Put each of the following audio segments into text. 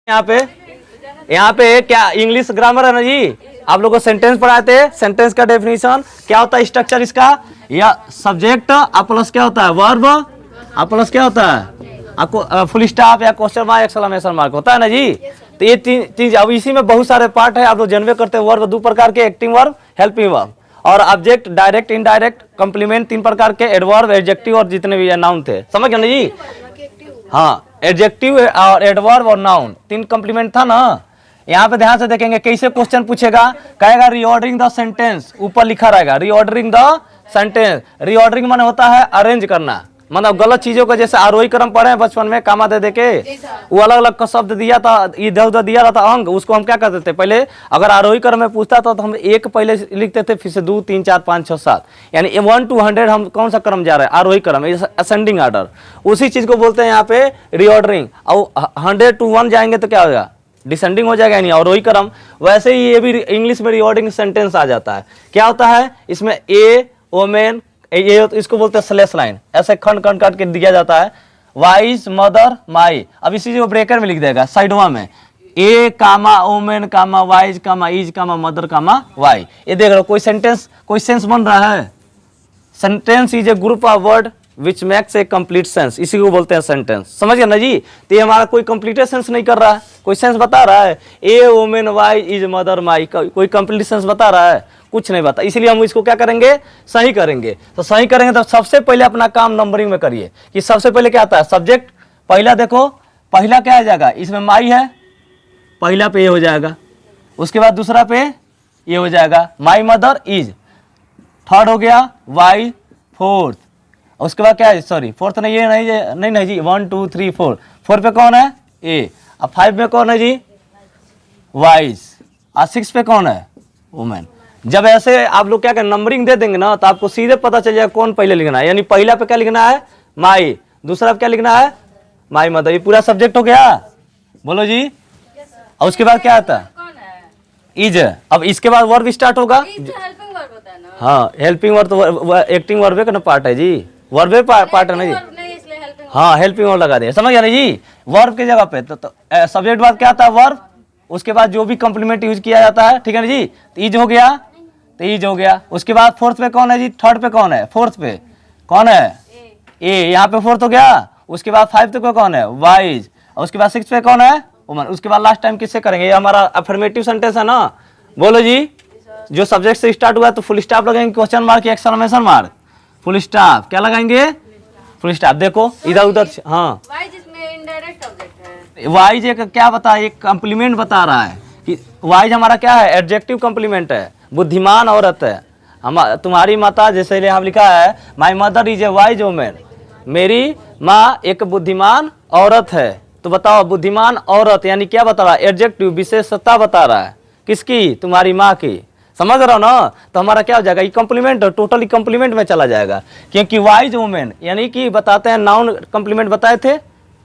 यहाँ पे क्या इंग्लिश ग्रामर है ना जी। आप लोगों को सेंटेंस पढ़ाए थे, सेंटेंस का डेफिनेशन क्या होता है, स्ट्रक्चर इसका, या सब्जेक्ट आप प्लस क्या होता है वर्ब, आप प्लस क्या होता है आपको फुल स्टॉप या क्वेश्चन मार्क एक्सक्लेमेशन मार्क होता है ना जी। तो ये तीन चीज, अब इसी में बहुत सारे पार्ट है, आप लोग जानवे करते हैं। वर्ब दो प्रकार के, एक्टिंग वर्ब, हेल्पिंग वर्ब, और ऑब्जेक्ट, डायरेक्ट, इनडायरेक्ट, कॉम्प्लीमेंट तीन प्रकार के, एडवर्ब, एडजेक्टिव और जितने भी नाउन थे, समझ गए ना जी। हाँ, एडजेक्टिव और एडवर्ब और नाउन तीन कॉम्प्लीमेंट था ना। यहाँ पे ध्यान से देखेंगे कैसे क्वेश्चन पूछेगा, कहेगा रीऑर्डरिंग द सेंटेंस, ऊपर लिखा रहेगा रीऑर्डरिंग द सेंटेंस। रीऑर्डरिंग माने होता है अरेंज करना, मतलब गलत चीजों को, जैसे आरोही क्रम पढ़े हैं बचपन में, कामा दे के वो अलग अलग का शब्द दिया था, इधर उधर दिया था अंक, उसको हम क्या करते थे पहले, अगर आरोही क्रम में पूछता था तो हम एक पहले लिखते थे, फिर से 2 3 4 5 6 7, यानी 1 to 100 हम कौन सा क्रम जा रहे हैं, आरोही क्रम, असेंडिंग ऑर्डर, उसी चीज को बोलते हैं यहाँ पे रीऑर्डरिंग। और 100 to 1 जाएंगे तो क्या होगा, डिसेंडिंग हो जाएगा, यानी आरोही क्रम। वैसे ही ये भी इंग्लिश में रीऑर्डरिंग सेंटेंस आ जाता है। क्या होता है इसमें, ए ओमेन, ये इसको बोलते हैं स्लैश लाइन, ऐसे खंड खंड काट के दिया जाता है, वाइज, मदर, माई। अब इसी को ब्रेकर में लिख देगा साइडवा में, a comma women comma wise comma is comma mother comma why. ये देख रहे हो, कोई सेंटेंस, कोई सेंस बन रहा है। Sentence is a group of word which makes a complete sense, इसी को बोलते हैं सेंटेंस, समझ गए ना जी। तो ये हमारा कोई कंप्लीट सेंस नहीं कर रहा है, कोई सेंस बता रहा है, a women why is mother my, कोई कंप्लीट सेंस बता रहा है, कुछ नहीं बता। इसलिए हम इसको क्या करेंगे, सही करेंगे। तो सही करेंगे तो सबसे पहले अपना काम नंबरिंग में करिए, कि सबसे पहले क्या आता है, सब्जेक्ट। पहला देखो, पहला क्या आ जाएगा, इसमें माई है, पहला पे ये हो जाएगा, उसके बाद दूसरा पे ये हो जाएगा, माई मदर इज, थर्ड हो गया वाई, फोर्थ, उसके बाद क्या है, सॉरी फोर्थ नहीं, ये नहीं जी, 1 2 3 4, 4 पे कौन है, ए। अब 5 में कौन है जी, वाइज, और 6 पे कौन है, वुमेन। जब ऐसे आप लोग क्या करें, नंबरिंग दे देंगे ना, तो आपको सीधे पता चल जाएगा कौन पहले लिखना है। यानी पहला पे क्या लिखना है, माई, दूसरा पे क्या लिखना है, माई मदर। ये पूरा सब्जेक्ट हो गया, बोलो जी। और उसके बाद क्या आता है, इज। अब इसके बाद वर्ब स्टार्ट होगा, हाँ हेल्पिंग वर्ब तो एक्टिंग वर्ब का ना पार्ट है जी, वर्ब पार्ट है ना जी, हाँ हेल्पिंग वर्ब लगा दिया, समझ गया ना जी। वर्ब की जगह पे तो सब्जेक्ट बाद क्या आता है, वर्ब, उसके बाद जो भी कंप्लीमेंट यूज किया जाता है, ठीक है ना जी। तो इज हो गया, तो इज हो गया। उसके बाद फोर्थ पे कौन है जी, थर्ड पे कौन है, फोर्थ पे कौन है, ए, यहाँ पे फोर्थ हो गया। उसके बाद 5 पे कौन है, वाइज, और उसके बाद 6 पे कौन है, वुमन। उसके बाद लास्ट टाइम किससे करेंगे, ये हमारा अफर्मेटिव सेंटेंस है ना, बोलो जी। जो सब्जेक्ट से स्टार्ट हुआ है तो फुल स्टॉप लगाएंगे, question mark, exclamation mark, full stop, क्या लगाएंगे, फुल स्टॉप। देखो इधर उधर, हाँ वाइज एक क्या बता, एक कॉम्प्लीमेंट बता रहा है कि वाइज हमारा क्या है, एडजेक्टिव कॉम्प्लीमेंट है, बुद्धिमान औरत है। हम तुम्हारी माता, जैसे यहाँ लिखा है, my mother is a wise woman, मेरी माँ एक बुद्धिमान औरत है। तो बताओ बुद्धिमान औरत यानी क्या बता रहा है, एडजेक्टिव, विशेषता बता रहा है, किसकी, तुम्हारी माँ की, समझ रहा हो ना। तो हमारा क्या हो जाएगा, ये कॉम्प्लीमेंट, टोटली कॉम्प्लीमेंट में चला जाएगा, क्योंकि वाइज वुमेन यानी कि बताते हैं, नाउन कॉम्प्लीमेंट बताए थे,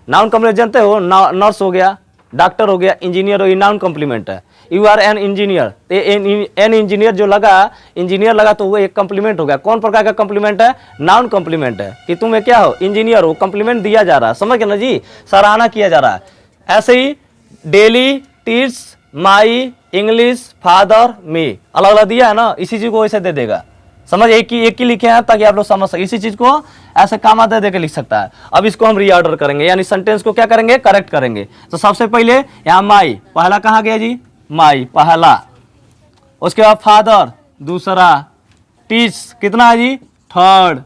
नाउन कॉम्प्लीमेंट जानते हो, नर्स हो गया, डॉक्टर हो गया, इंजीनियर हो गया, नाउन कॉम्प्लीमेंट है। You are an engineer, an engineer जो लगा, इंजीनियर लगा, तो वो एक कॉम्प्लीमेंट हो गया। कौन प्रकार का कॉम्प्लीमेंट है, नाउन कॉम्प्लीमेंट है, कि तुम क्या हो, इंजीनियर हो, कॉम्प्लीमेंट दिया जा रहा है, समझ गए ना जी, सराहना किया जा रहा है। ऐसे ही डेली, टीच, माई, इंग्लिश, फादर, मी, अलग अलग दिया है ना, इसी चीज को ऐसे दे देगा, समझ, एक ही लिखे हैं ताकि आप लोग समझ सके। इसी चीज को ऐसे कामा दे के लिख सकता है। अब इसको हम रीऑर्डर करेंगे, यानी सेंटेंस को क्या करेंगे, करेक्ट करेंगे। तो सबसे पहले यहाँ माई, पहला कहाँ गया जी, माई पहला, उसके बाद फादर दूसरा, टीच कितना है जी, थर्ड,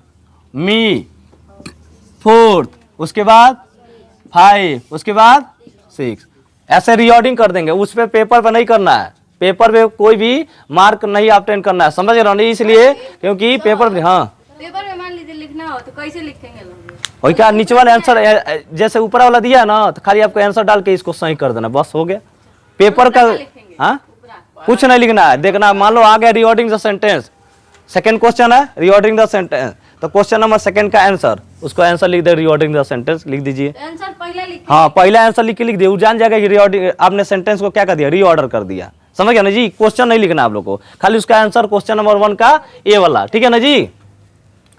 मी फोर्थ, उसके बाद 5, उसके बाद 6, ऐसे रीऑर्डरिंग कर देंगे। उस पे पेपर पे नहीं करना है, पेपर पे कोई भी मार्क नहीं ऑब्टेन करना है, समझ रहे हो नहीं, इसलिए क्योंकि पेपर पे, हाँ पेपर में मान लीजिए लिखना हो तो कैसे लिखेंगे लोग, वही क्या, नीचे वाला आंसर जैसे ऊपर वाला दिया है ना, तो खाली आपको आंसर डाल के इसको सही कर देना, बस हो गया। पेपर का हाँ कुछ नहीं लिखना है, देखना मान लो आ गया reordering the sentence, second question है रीऑर्डरिंग द सेंटेंस, तो क्वेश्चन नंबर 2 का आंसर, उसको आंसर लिख दे, रीऑर्डरिंग द सेंटेंस लिख दीजिए, आंसर पहले लिख, हाँ पहला आंसर लिख के लिख दिया, वो जान जाएगा कि रीऑर्डरिंग, आपने सेंटेंस को क्या कर दिया, रीऑर्डर कर दिया, समझ गया ना जी। क्वेश्चन नहीं लिखना आप लोग को, खाली उसका आंसर क्वेश्चन नंबर 1 का ए वाला, ठीक है ना जी।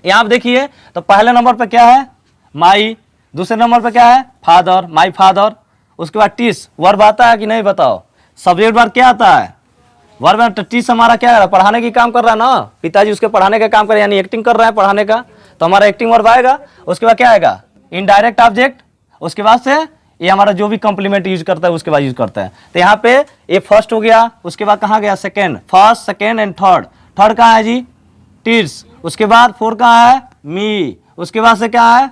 यहाँ आप देखिए, तो पहले नंबर पे क्या है, माई, दूसरे नंबर पे क्या है, फादर, माई फादर, उसके बाद टीच वर्ब आता है कि नहीं बताओ। सब्जेक्ट वर्ब क्या आता है? वर्ब में टीच हमारा क्या है? पढ़ाने की काम कर रहा है ना, पिताजी उसके पढ़ाने का काम कर रहे हैं, यानी एक्टिंग कर रहे हैं पढ़ाने का, तो हमारा एक्टिंग वर्ब आएगा। उसके बाद क्या आएगा? Indirect object. उसके बाद से ये हमारा जो भी कॉम्प्लीमेंट यूज करता है उसके बाद यूज करता है। तो यहाँ पे ये फर्स्ट हो गया, उसके बाद कहाँ गया? Second. First, second and third. Third कहाँ है जी? टीच। उसके बाद 4 कहाँ है? मी। उसके बाद से क्या है?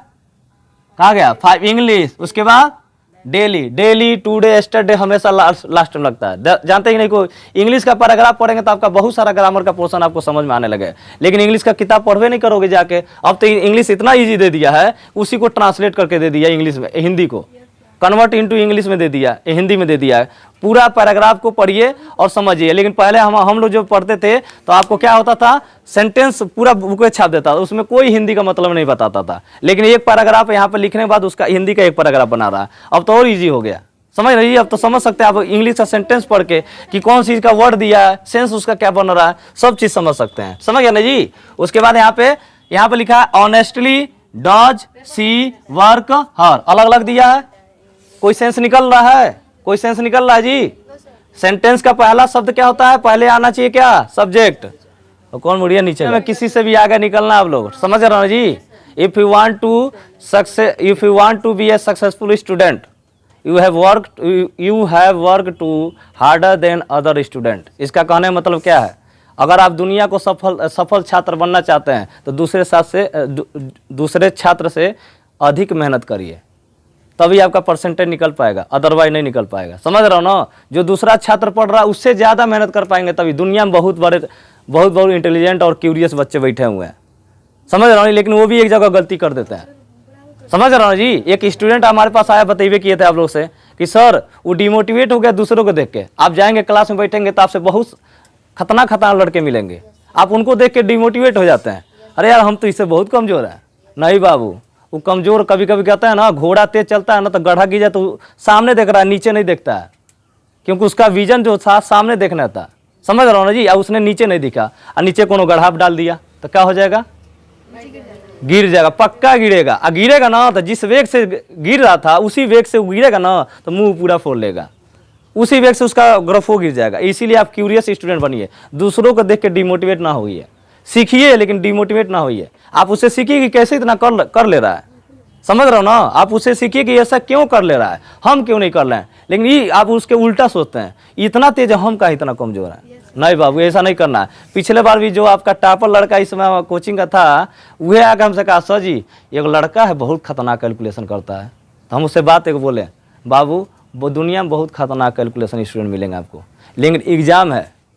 कहाँ गया? 5 इंग्लिश। उसके बाद डेली। डेली, टुडे, यस्टरडे हमेशा लास्ट में लगता है। जानते ही नहीं, कोई इंग्लिश का पैराग्राफ पढ़ेंगे तो आपका बहुत सारा ग्रामर का पोर्शन आपको समझ में आने लगे, लेकिन इंग्लिश का किताब पढ़वे नहीं करोगे जाके। अब तो इंग्लिश इतना इजी दे दिया है, उसी को ट्रांसलेट करके दे दिया इंग्लिश में, हिंदी को कन्वर्ट इनटू इंग्लिश में दे दिया, हिंदी में दे दिया है। पूरा पैराग्राफ को पढ़िए और समझिए। लेकिन पहले हम लोग जो पढ़ते थे तो आपको क्या होता था? सेंटेंस पूरा बुक में छाप देता था, उसमें कोई हिंदी का मतलब नहीं बताता था। लेकिन एक पैराग्राफ यहाँ पे लिखने के बाद उसका हिंदी का एक पैराग्राफ बना रहा है। अब तो और इजी हो गया, समझ रही है? अब तो समझ सकते हैं आप इंग्लिश का सेंटेंस पढ़ के कि कौन चीज का वर्ड दिया है, सेंस उसका क्या बन रहा है, सब चीज समझ सकते हैं। समझ गया ना जी? उसके बाद यहाँ पे लिखा है ऑनेस्टली डज सी वर्क हर। अलग अलग दिया है, कोई सेंस निकल रहा है? कोई सेंस निकल रहा है जी? सेंटेंस का पहला शब्द क्या होता है? पहले आना चाहिए क्या? सब्जेक्ट। और कौन मुड़िया नीचे में? किसी से भी आगे निकलना आप लोग, समझ रहे हो जी? If you want to be a successful student, you have work to harder than other student. इसका कहने का मतलब क्या है? अगर आप दुनिया को सफल छात्र बनना चाहते हैं तो दूसरे छात्र से अधिक मेहनत करिए, तभी आपका परसेंटेज निकल पाएगा, अदरवाइज नहीं निकल पाएगा। समझ रहे हो ना? जो दूसरा छात्र पढ़ रहा है उससे ज्यादा मेहनत कर पाएंगे तभी। दुनिया में बहुत बड़े इंटेलिजेंट और क्यूरियस बच्चे बैठे हुए हैं, समझ रहे हो? लेकिन वो भी एक जगह गलती कर देते हैं, समझ रहे हो जी? एक स्टूडेंट हमारे पास आया, बतेबे किए थे आप लोग से कि सर वो डिमोटिवेट हो गया दूसरों को देख के। आप जाएंगे क्लास में बैठेंगे तो आपसे बहुत खतरनाक लड़के मिलेंगे, आप उनको देख के डिमोटिवेट हो जाते हैं। अरे यार हम तो इससे बहुत कमजोर है। नहीं बाबू, वो कमजोर कभी कभी कहता है ना, घोड़ा तेज चलता है ना तो गड्ढा गिर जाए तो सामने देख रहा है, नीचे नहीं देखता है, क्योंकि उसका विजन जो था सामने देखना था। समझ रहा हो ना जी? और उसने नीचे नहीं दिखा और नीचे कोनो गड्ढा डाल दिया तो क्या हो जाएगा? गिर जाएगा, पक्का गिरेगा। और गिरेगा ना तो जिस वेग से गिर रहा था उसी वेग से वो गिरेगा ना तो मुंह पूरा फोड़ लेगा, उसी वेग से उसका ग्रोफो गिर जाएगा। इसीलिए आप क्यूरियस स्टूडेंट बनिए, दूसरों को देख के डिमोटिवेट ना होइए, सीखिए लेकिन डिमोटिवेट ना होइए। आप उससे सीखिए कि कैसे इतना कर ले रहा है, समझ रहे हो ना? आप उससे सीखिए कि ऐसा क्यों कर ले रहा है, हम क्यों नहीं कर रहे हैं। लेकिन ये आप उसके उल्टा सोचते हैं, इतना तेज हम का इतना कमजोर है। नहीं बाबू, ऐसा नहीं करना है। पिछले बार भी जो आपका टॉपर लड़का इस समय कोचिंग का था, वह आकर हमसे कहा सर जी एक लड़का है बहुत खतरनाक कैलकुलेशन करता है। तो हम उससे बात एक बोले, बाबू वो दुनिया में बहुत खतरनाक कैलकुलेशन स्टूडेंट मिलेंगे आपको, लेकिन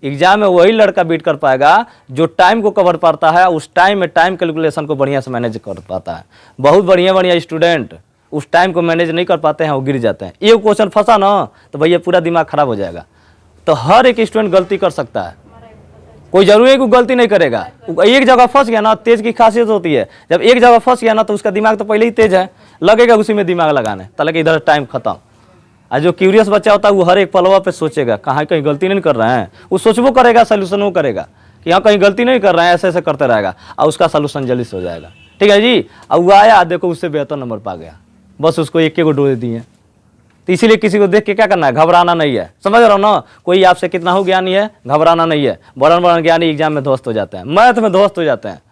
एग्जाम में वही लड़का बीट कर पाएगा जो टाइम को कवर पाता है, उस टाइम में टाइम कैलकुलेशन को बढ़िया से मैनेज कर पाता है। बहुत बढ़िया स्टूडेंट उस टाइम को मैनेज नहीं कर पाते हैं, वो गिर जाते हैं। एक क्वेश्चन फंसा ना तो भैया पूरा दिमाग खराब हो जाएगा। तो हर एक स्टूडेंट गलती कर सकता है, कोई जरूरी है कि गलती नहीं करेगा। एक जगह फंस गया ना, तेज की खासियत होती है, जब एक जगह फंस गया ना तो उसका दिमाग तो पहले ही तेज है, लगेगा उसी में दिमाग लगाने, ताकि इधर टाइम खत्म। और जो क्यूरियस बच्चा होता है वो हर एक पलवा पे सोचेगा कहाँ कहीं गलती नहीं कर रहे हैं, वो सोचबो करेगा, सोल्यूशन वो करेगा कि यहाँ कहीं गलती नहीं कर रहे हैं, ऐसे ऐसे करते रहेगा और उसका सोल्यूशन जल्दी से हो जाएगा। ठीक है जी? अब वो आया, देखो उससे बेहतर नंबर पा गया, बस उसको एक को डोज दिए। तो इसीलिए किसी को देख के क्या करना है? घबराना नहीं है। समझ रहा हो ना? कोई आपसे कितना हो ज्ञानी है, घबराना नहीं है। बड़न ज्ञानी एग्जाम में ध्वस्त हो जाते हैं, मैथ में ध्वस्त हो जाते हैं।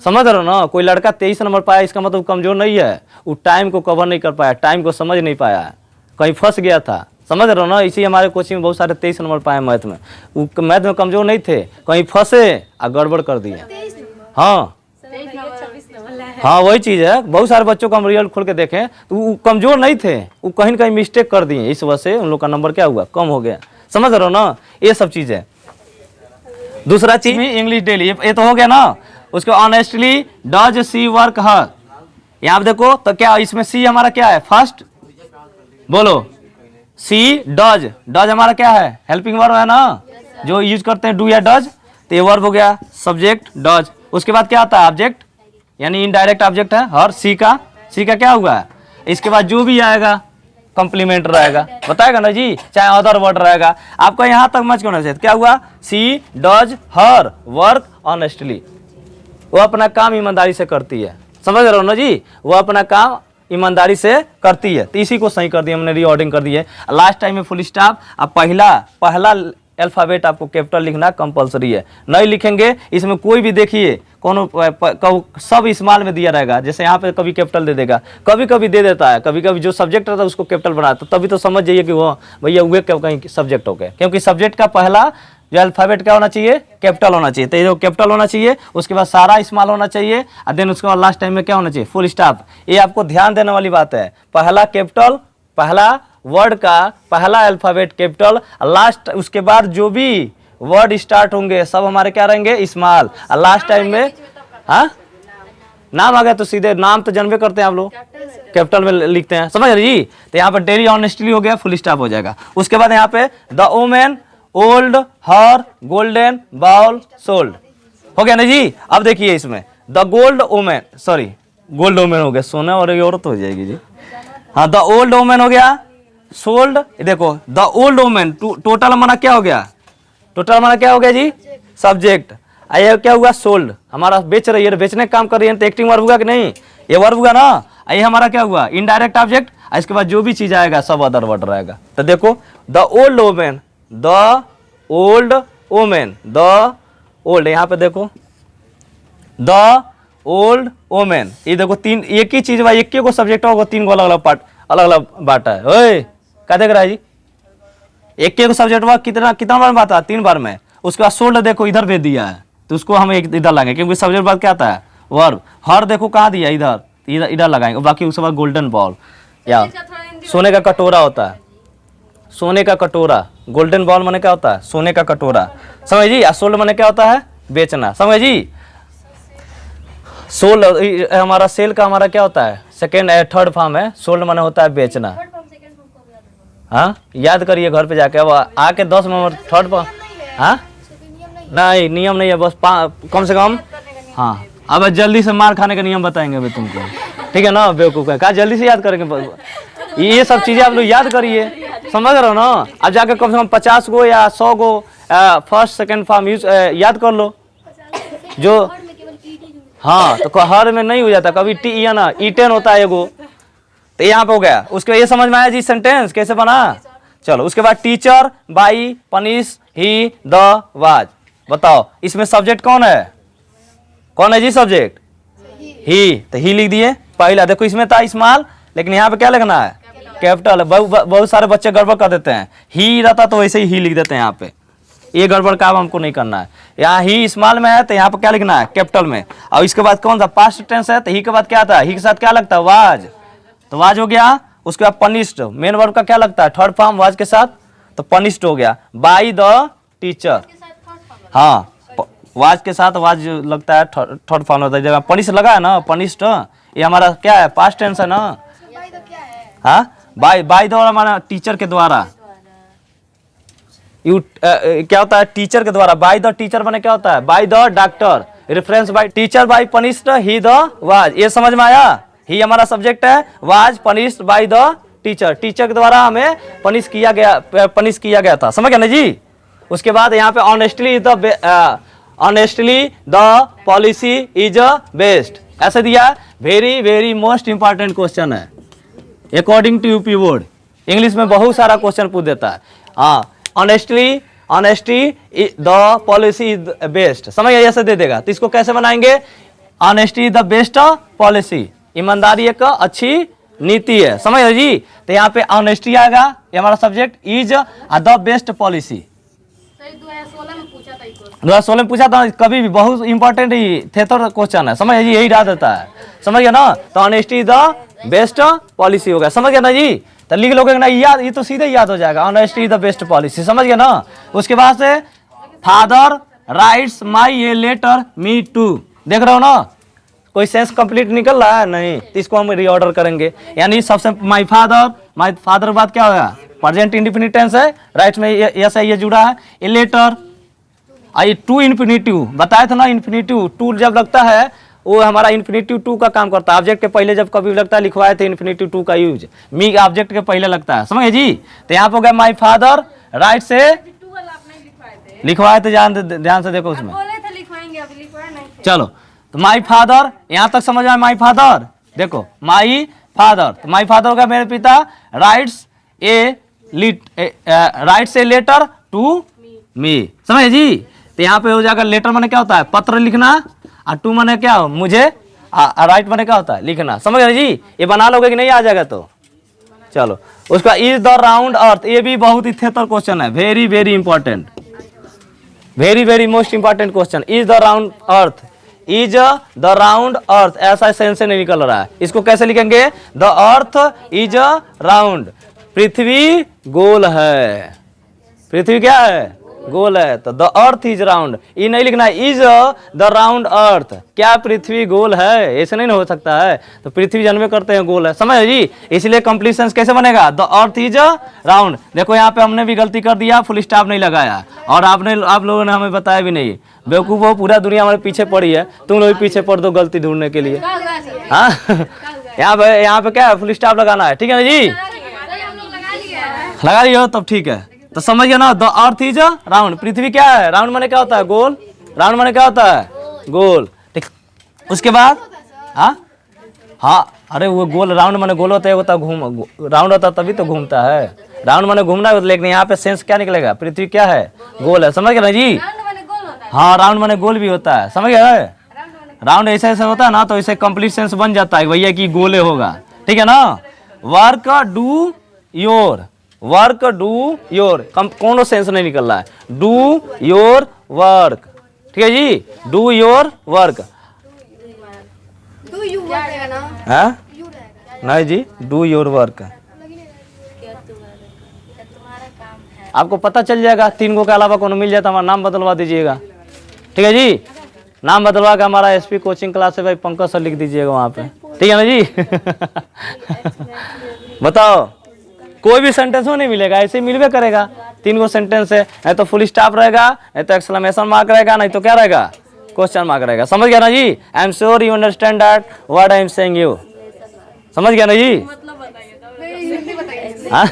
समझ रहे हो ना? कोई लड़का 23 नंबर पाया इसका मतलब कमजोर नहीं है, वो टाइम को कवर नहीं कर पाया, टाइम को समझ नहीं पाया, कहीं फंस गया था। समझ रहे हो ना? इसी हमारे कोचिंग में बहुत सारे 23 नंबर पाए मैथ में, वो मैथ में कमजोर नहीं थे, कहीं फंसे और गड़बड़ कर दिए। हाँ वही चीज है, बहुत सारे बच्चों को हम रिजल्ट खोल के देखें तो वो कमजोर नहीं थे, वो कहीं न कहीं मिस्टेक कर दिए, इस वजह से उन लोग का नंबर क्या हुआ? कम हो गया। समझ रहे हो ना? ये सब चीज है। दूसरा चीज में इंग्लिश डेली, ये तो हो गया ना। उसको ऑनेस्टली डज सी वर्क हर, यहाँ पे देखो तो क्या इसमें सी हमारा क्या है? फर्स्ट बोलो, सी डज, डज हमारा क्या है? हेल्पिंग वर्ब है ना, जो यूज करते हैं डू या डज। तो ये वर्ब हो गया, सब्जेक्ट डज। उसके बाद क्या आता है? ऑब्जेक्ट, यानी इनडायरेक्ट ऑब्जेक्ट है हर। सी का क्या हुआ? इसके बाद जो भी आएगा कॉम्प्लीमेंट रहेगा, बताएगा ना जी, चाहे अदर वर्ड रहेगा। आपको यहाँ तक मच होना चाहिए। क्या हुआ? सी डज हर वर्क ऑनेस्टली, वो अपना काम ईमानदारी से करती है। समझ रहे हो ना जी? वो अपना काम ईमानदारी से करती है। तो इसी को सही कर दिया हमने, रीऑर्डिंग कर दी है। लास्ट टाइम में फुल स्टॉप। अब पहला अल्फ़ाबेट आपको कैपिटल लिखना कंपलसरी है, नहीं लिखेंगे इसमें कोई भी देखिए सब स्मॉल में दिया रहेगा। जैसे यहाँ पे कभी कैपिटल दे देगा, कभी कभी दे देता है, कभी कभी जो सब्जेक्ट रहता है उसको कैपिटल बनाता है, तभी तो समझ जाइए कि वो भैया वे कहीं सब्जेक्ट हो गए, क्योंकि सब्जेक्ट का पहला जो अल्फ़ाबेट क्या होना चाहिए, कैपिटल होना चाहिए। तो ये जो कैपिटल होना चाहिए, उसके बाद सारा स्मॉल होना चाहिए, और देन उसके बाद लास्ट टाइम में क्या होना चाहिए, फुल स्टॉप। ये आपको ध्यान देने वाली बात है। पहला कैपिटल, पहला वर्ड का पहला अल्फ़ाबेट कैपिटल, लास्ट उसके बाद जो भी वर्ड स्टार्ट होंगे सब हमारे क्या रहेंगे, स्मॉल। और लास्ट टाइम में हाँ नाम आ गया तो सीधे नाम तो जानबे करते हैं आप लोग, कैपिटल में लिखते हैं, समझ रहे जी। तो यहाँ पर डेली ऑनेस्टली हो गया, फुल स्टॉप हो जाएगा। उसके बाद यहाँ पे the women, old, her, golden, bowl, sold हो गया ना जी। अब देखिए इसमें the gold women, sorry gold women हो गया, सोना और औरत हो जाएगी जी। हाँ द ओल्ड वुमेन हो गया, सोल्ड। देखो द ओल्ड वुमेन टोटल हमारा क्या हो गया, टोटल हमारा क्या हो गया जी, सब्जेक्ट। ये क्या हुआ, सोल्ड, हमारा बेच रही है, बेचने का काम कर रही है, तो एक्टिंग वर्ब हुआ कि नहीं, ये वर्ब हुआ ना। ये हमारा क्या हुआ, इनडायरेक्ट ऑब्जेक्ट। इसके बाद जो भी चीज आएगा सब अदर वर्ड रहेगा। तो देखो the old women, the old women, the old, यहाँ पे देखो द ओल्ड वुमेन। ये देखो तीन, एक ही चीज भाई, एक को सब्जेक्ट होगा, तीन को अलग अलग पार्ट, अलग अलग बांटा है। ओए क्या देख रहा है जी, एक को सब्जेक्ट हुआ कितना बार बांटा, 3 बार में। उसके बाद सोल्ड देखो इधर भेज दिया है, तो उसको हम एक इधर लगाएंगे, क्योंकि सब्जेक्ट बाद क्या आता है, वर्ब। हर देखो कहाँ दिया, इधर इधर लगाएंगे। बाकी उसके बाद गोल्डन बॉल, या सोने का कटोरा होता है, सोने का कटोरा। गोल्डन बॉल माने क्या होता है, सोने का कटोरा, समझ जी। सोल्ड माने क्या होता है, बेचना, समझ जी। सोल्ड हमारा सेल का हमारा क्या होता है, सेकेंड थर्ड फॉर्म है। सोल्ड माने होता है बेचना। हाँ याद करिए घर पे जाके, अब आके 10 नंबर थर्ड फॉर्म। हाँ नहीं नियम नहीं है, बस कम से कम। हाँ अब जल्दी से मार खाने का नियम बताएंगे अभी तुमको, ठीक है ना बेवकूफ है, कहा जल्दी से याद करेंगे। ये सब चीजें आप लोग याद करिए, समझ रहे हो ना। अब जाके कम से कम 50 गो या 100 गो फर्स्ट सेकंड फॉर्म यूज याद कर लो जो। हाँ तो हर में नहीं हो जाता, कभी टी या ना ईटेन होता है एगो, तो यहाँ पे हो गया। उसके ये समझ में आया जी सेंटेंस कैसे बना। चलो उसके बाद teacher, by, punish, he, the, was. बताओ इसमें सब्जेक्ट कौन है, कौन है जी सब्जेक्ट, ही। तो ही लिख दिए पहला। देखो इसमें था स्मॉल, लेकिन यहाँ पे क्या लिखना है, कैपिटल। बहुत सारे बच्चे गड़बड़ कर देते हैं, ही रहता तो वैसे ही लिख देते हैं यहाँ पे। ये गड़बड़ काम हमको नहीं करना है। यहाँ ही स्मॉल में है तो यहाँ पे क्या लिखना है, कैपिटल में। और इसके बाद कौन सा पास्ट टेंस है, तो ही के बाद क्या आता है, ही के साथ क्या लगता है, वाज। तो वाज हो गया। उसके बाद पनिश्ड, मेन वर्ब का क्या लगता है, थर्ड फॉर्म वाज के साथ, तो पनिश्ड हो गया। बाय द टीचर, हाँ वाज के साथ वाज लगता है, थर्ड फॉर्म होता है। जब पनिश लगा है ना, पनिश्ड, ये हमारा क्या है, पास्ट टेंस है ना। हाँ बाय द हमारा टीचर के द्वारा, क्या होता है, टीचर के द्वारा। बाय द टीचर बने क्या होता है, by the doctor, reference by teacher, by punished, he the was. ये समझ में आया, ही हमारा सब्जेक्ट है, was punished by the teacher, teacher के द्वारा हमें पनिश किया गया था, समझ गया ना जी। उसके बाद यहाँ पे honestly the policy is best ऐसे दिया। Very very most important question है according to UP board. English में बहुत सारा क्वेश्चन पूछ देता है। हाँ honesty the policy is best, समझ गया, ऐसे दे देगा। तो इसको कैसे बनाएंगे, ऑनेस्टी द बेस्ट पॉलिसी, ईमानदारी एक अच्छी नीति है, समझ गए जी। तो यहाँ पे ऑनेस्टी आएगा, ये हमारा subject, is the best policy. 2016 में पूछा था, कभी भी बहुत इंपॉर्टेंट ही थेथर क्वेश्चन है, समझ जी, यही डाल देता है, समझ गया ना। तो ऑनेस्टी द बेस्ट पॉलिसी हो गया, समझ गया ना जी। तो लिख लोगे ना, याद, ये तो सीधे याद हो जाएगा, ऑनेस्टी द बेस्ट पॉलिसी, समझ गया ना। उसके बाद से father writes my a letter me to, देख रहे हो ना, कोई सेंस कंप्लीट निकल रहा है नहीं, तो इसको हम रीऑर्डर करेंगे। यानी सबसे माई फादर बाद क्या होगा, प्रेजेंट इंडेफिनिट टेंस है, राइट में यस है, ये जुड़ा है। ए लेटर, आई टू इन्फिनिटिव बताया था ना, इन्फिनिटिव टू जब लगता है वो हमारा इन्फिनिटिव टू का काम करता है। ऑब्जेक्ट के पहले जब कभी लगता है, लिखवाए थे इन्फिनिटिव टू का यूज, मी ऑब्जेक्ट के पहले लगता है, समझे जी। तो यहाँ पे हो गया माई फादर राइट से लिखवाए थे, ध्यान से देखो उसमें, चलो। तो माई फादर यहाँ तक समझ आए, माई फादर देखो, माई फादर, तो माई फादर का मेरे पिता writes a letter to me, समझे जी। तो यहाँ पे हो जाएगा लेटर माने क्या होता है पत्र लिखना, और टू माने क्या हो मुझे, राइट माने क्या होता है लिखना, समझ रहे जी। ये बना लोगे कि नहीं आ जाएगा तो चलो। उसका इज द राउंड अर्थ, ये भी बहुत ही थिएटर क्वेश्चन है, very very important, very very most important question. Is the round earth, is the round अर्थ, ऐसा सेंस से नहीं निकल रहा है, इसको कैसे लिखेंगे, द अर्थ इज राउंड, पृथ्वी गोल है, पृथ्वी क्या है गोल है, तो द अर्थ इज राउंड, ये नहीं लिखना है इज द राउंड अर्थ, क्या पृथ्वी गोल है, ऐसे नहीं हो सकता है, तो पृथ्वी जन्मे करते हैं गोल है, समझ जी। इसलिए कंप्लीट सेंस कैसे बनेगा, द अर्थ इज राउंड। देखो यहाँ पे हमने भी गलती कर दिया, फुल स्टॉप नहीं लगाया, और आप लोगों ने हमें बताया भी नहीं, बेवकूफ हो, पूरा दुनिया हमारे पीछे पड़ी है, तुम लोग भी पीछे पड़ दो गलती ढूंढने के लिए। हाँ यहाँ पे क्या है फुल स्टॉप लगाना है, ठीक है ना जी, लगा लियो तब ठीक है। तो समझ गया ना, द अर्थ इज राउंड, पृथ्वी क्या है राउंड माने क्या होता है गोल, राउंड माने क्या होता है गोल, ठीक। उसके बाद हाँ अरे वो गोल राउंड माने गोल होता है, होता घूम राउंड होता तभी तो घूमता है, राउंड माने घूमना है, लेकिन यहाँ पे सेंस क्या निकलेगा, पृथ्वी क्या है गोल है, समझ गए ना जी। हाँ राउंड माने गोल भी होता है, समझ गए, राउंड ऐसे ऐसे होता है ना, तो इसे कंप्लीट सेंस बन जाता है भैया कि गोले होगा, ठीक है ना। Work do your, work do your, कौन सेंस नहीं निकल रहा है, डू योर वर्क, ठीक है जी, डू योर वर्क, है नहीं जी, डू योर वर्क, आपको पता चल जाएगा, 3 गो के अलावा कौन मिल जाता हमारा नाम बदलवा दीजिएगा, ठीक है जी, नाम बदलवा के हमारा एसपी कोचिंग क्लास से भाई पंकज सर लिख दीजिएगा वहाँ पे, ठीक है ना जी। बताओ कोई भी सेंटेंस हो नहीं मिलेगा, ऐसे ही मिलवे करेगा, 3 गो सेंटेंस है, नहीं तो फुल स्टॉप रहेगा, नहीं तो एक्सक्लेमेशन मार्क रहेगा, नहीं तो क्या रहेगा क्वेश्चन मार्क रहेगा, समझ गया ना जी। I am sure you understand that what I am saying you, समझ गया ना जी। हाँ?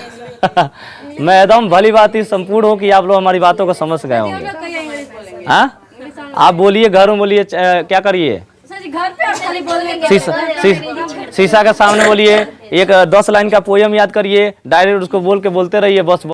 मैं एकदम भली बात ही संपूर्ण हूँ कि आप लोग हमारी बातों को समझ गए होंगे। हाँ आप बोलिए, घर में बोलिए, क्या करिए, शीशा के सामने बोलिए, एक 10 लाइन का पोयम याद करिए, डायरेक्ट उसको बोल के बोलते रहिए बस।